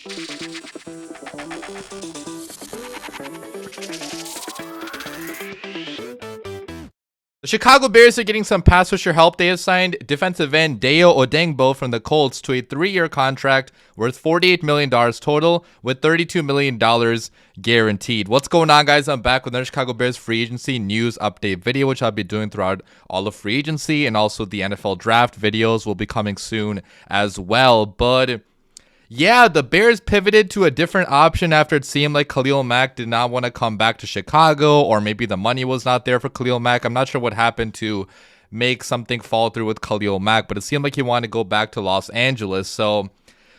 The Chicago Bears are getting some pass rusher help. They have signed defensive end Dayo Odeyingbo from the Colts to a 3-year contract worth $48 million total with $32 million guaranteed. What's going on, guys? I'm back with another Chicago Bears free agency news update video, which I'll be doing throughout all of free agency, and also the NFL draft videos will be coming soon as well. But yeah, the Bears pivoted to a different option after it seemed like Khalil Mack did not want to come back to Chicago, or maybe the money was not there for Khalil Mack. I'm not sure what happened to make something fall through with Khalil Mack, but it seemed like he wanted to go back to Los Angeles. So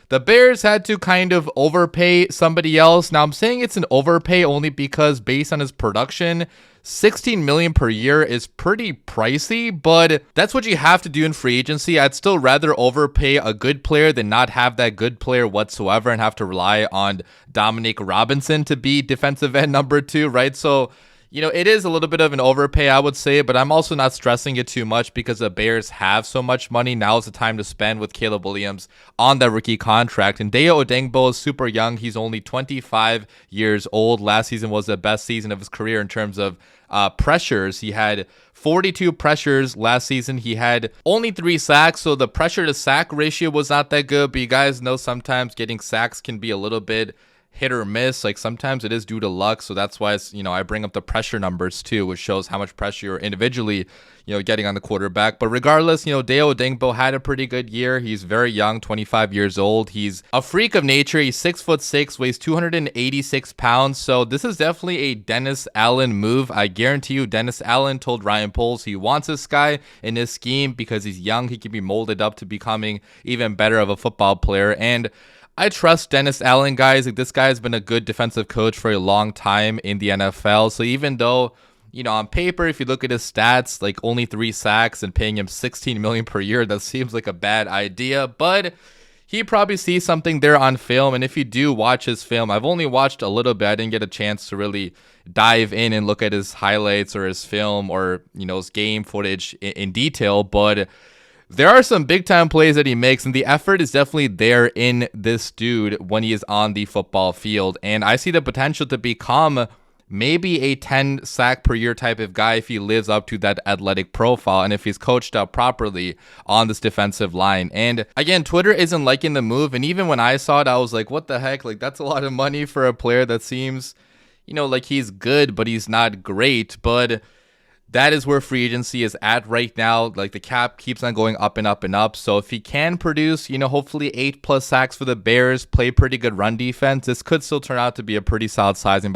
the Bears had to kind of overpay somebody else. Now, I'm saying it's an overpay only because based on his production, $16 million per year is pretty pricey, but that's what you have to do in free agency. I'd still rather overpay a good player than not have that good player whatsoever and have to rely on Dominic Robinson to be defensive end number 2, right? So, you know, it is a little bit of an overpay, I would say, but I'm also not stressing it too much because the Bears have so much money. Now is the time to spend with Caleb Williams on that rookie contract. And Dayo Odeyingbo is super young. He's only 25 years old. Last season was the best season of his career in terms of pressures. He had 42 pressures last season. He had only 3 sacks, so the pressure to sack ratio was not that good. But you guys know sometimes getting sacks can be a little bit hit or miss. Like sometimes it is due to luck, so that's why it's, you know, I bring up the pressure numbers too, which shows how much pressure you're individually, you know, getting on the quarterback. But regardless, you know, Dayo Odeyingbo had a pretty good year. He's very young, 25 years old. He's a freak of nature. He's 6'6", weighs 286 pounds. So this is definitely a Dennis Allen move. I guarantee you, Dennis Allen told Ryan Poles he wants this guy in his scheme because he's young. He can be molded up to becoming even better of a football player. And I trust Dennis Allen, guys. Like, this guy has been a good defensive coach for a long time in the NFL. So even though, you know, on paper, if you look at his stats, like only 3 sacks and paying him $16 million per year, that seems like a bad idea. But he probably sees something there on film. And if you do watch his film, I've only watched a little bit. I didn't get a chance to really dive in and look at his highlights or his film or, you know, his game footage in detail. But there are some big time plays that he makes, and the effort is definitely there in this dude when he is on the football field. And I see the potential to become maybe a 10 sack per year type of guy if he lives up to that athletic profile and if he's coached up properly on this defensive line. And again, Twitter isn't liking the move. And even when I saw it, I was like, what the heck? Like, that's a lot of money for a player that seems, you know, like he's good, but he's not great. But that is where free agency is at right now. Like, the cap keeps on going up and up and up. So if he can produce, you know, hopefully 8+ sacks for the Bears, play pretty good run defense, this could still turn out to be a pretty solid signing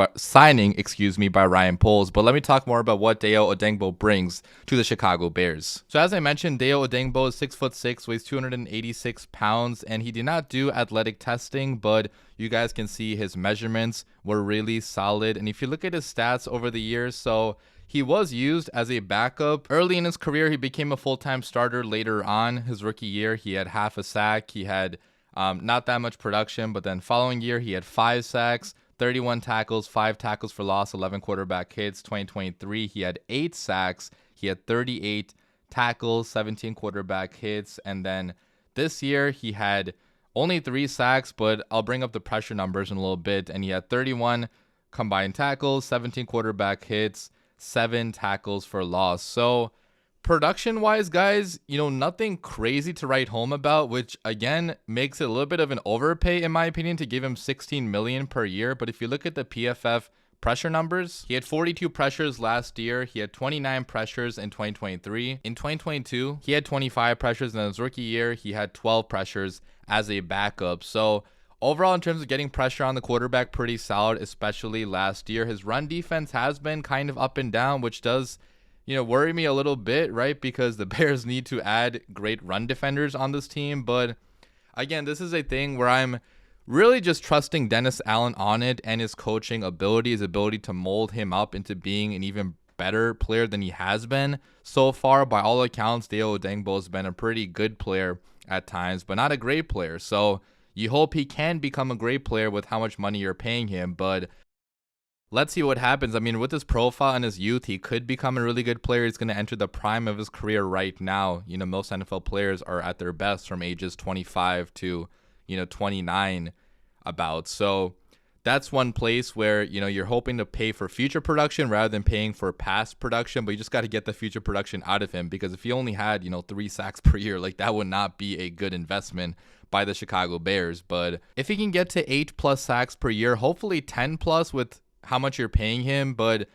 by Ryan Poles. But let me talk more about what Dayo Odeyingbo brings to the Chicago Bears. So as I mentioned, Dayo Odeyingbo is 6'6", weighs 286 pounds, and he did not do athletic testing, but you guys can see his measurements were really solid. And if you look at his stats over the years, so he was used as a backup early in his career. He became a full-time starter later on. His rookie year, he had half a sack. He had not that much production, but then following year, he had 5 sacks, 31 tackles, 5 tackles for loss, 11 quarterback hits. 2023, he had 8 sacks. He had 38 tackles, 17 quarterback hits. And then this year, he had only 3 sacks, but I'll bring up the pressure numbers in a little bit. And he had 31 combined tackles, 17 quarterback hits, 7 tackles for loss. So production wise, guys, you know, nothing crazy to write home about, which again makes it a little bit of an overpay in my opinion to give him $16 million per year. But if you look at the PFF pressure numbers, he had 42 pressures last year. He had 29 pressures in 2023. In 2022, he had 25 pressures, and in his rookie year, he had 12 pressures as a backup. So overall, in terms of getting pressure on the quarterback, pretty solid, especially last year. His run defense has been kind of up and down, which does, you know, worry me a little bit, right? Because the Bears need to add great run defenders on this team. But again, this is a thing where I'm really just trusting Dennis Allen on it and his coaching ability, his ability to mold him up into being an even better player than he has been so far. By all accounts, Dayo Odeyingbo has been a pretty good player at times, but not a great player. So you hope he can become a great player with how much money you're paying him, but let's see what happens. I mean, with his profile and his youth, he could become a really good player. He's going to enter the prime of his career right now. You know, most NFL players are at their best from ages 25 to, you know, 29. about. So that's one place where, you're hoping to pay for future production rather than paying for past production, but you just got to get the future production out of him, because if he only had, 3 sacks per year, like that would not be a good investment by the Chicago Bears. But if he can get to 8+ sacks per year, hopefully 10+ with how much you're paying him, but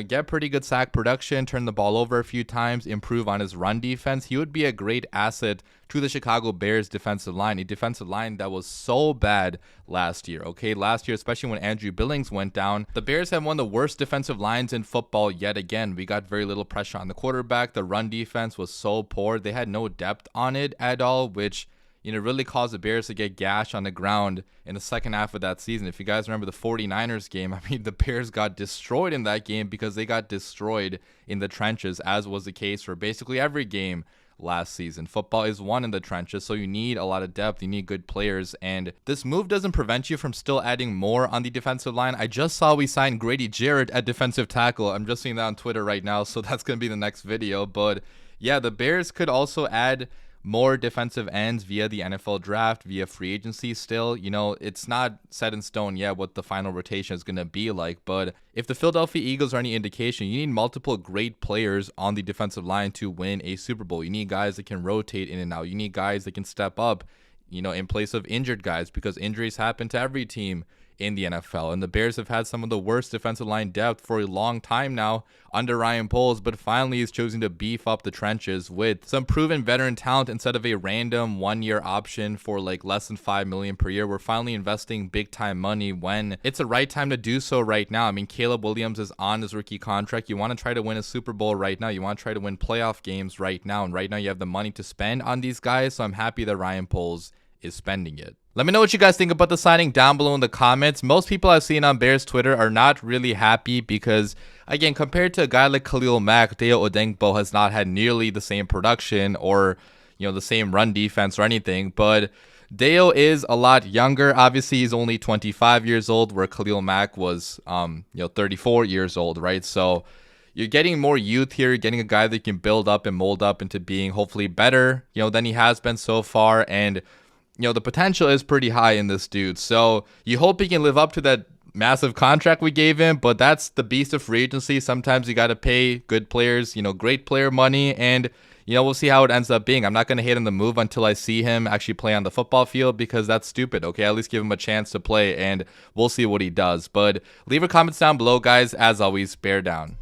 get pretty good sack production, turn the ball over a few times, improve on his run defense, he would be a great asset to the Chicago Bears defensive line, a defensive line that was so bad last year. Okay, last year, especially when Andrew Billings went down, the Bears had one of the worst defensive lines in football yet again. We got very little pressure on the quarterback. The run defense was so poor. They had no depth on it at all, which really caused the Bears to get gashed on the ground in the second half of that season. If you guys remember the 49ers game, the Bears got destroyed in that game because they got destroyed in the trenches, as was the case for basically every game last season. Football is won in the trenches, so you need a lot of depth, you need good players, and this move doesn't prevent you from still adding more on the defensive line. I just saw we signed Grady Jarrett at defensive tackle. I'm just seeing that on Twitter right now, so that's going to be the next video. But yeah, the Bears could also add more defensive ends via the NFL draft, via free agency still. It's not set in stone yet what the final rotation is going to be like, but if the Philadelphia Eagles are any indication, you need multiple great players on the defensive line to win a Super Bowl. You need guys that can rotate in and out. You need guys that can step up, in place of injured guys, because injuries happen to every team in the NFL. And the Bears have had some of the worst defensive line depth for a long time now under Ryan Poles, but finally he's choosing to beef up the trenches with some proven veteran talent instead of a random 1-year option for like less than $5 million per year. We're finally investing big time money when it's the right time to do so right now. Caleb Williams is on his rookie contract. You want to try to win a Super Bowl right now. You want to try to win playoff games right now. And right now you have the money to spend on these guys. So I'm happy that Ryan Poles is spending it. Let me know what you guys think about the signing down below in the comments. Most people I've seen on Bears Twitter are not really happy because, again, compared to a guy like Khalil Mack, Dayo Odeyingbo has not had nearly the same production or, the same run defense or anything. But Dayo is a lot younger. Obviously, he's only 25 years old, where Khalil Mack was, 34 years old, right? So you're getting more youth here. You're getting a guy that can build up and mold up into being hopefully better, than he has been so far. And the potential is pretty high in this dude. So you hope he can live up to that massive contract we gave him, but that's the beast of free agency. Sometimes you got to pay good players, great player money, and, we'll see how it ends up being. I'm not going to hate on the move until I see him actually play on the football field, because that's stupid. Okay, at least give him a chance to play, and we'll see what he does. But leave your comments down below, guys. As always, bear down.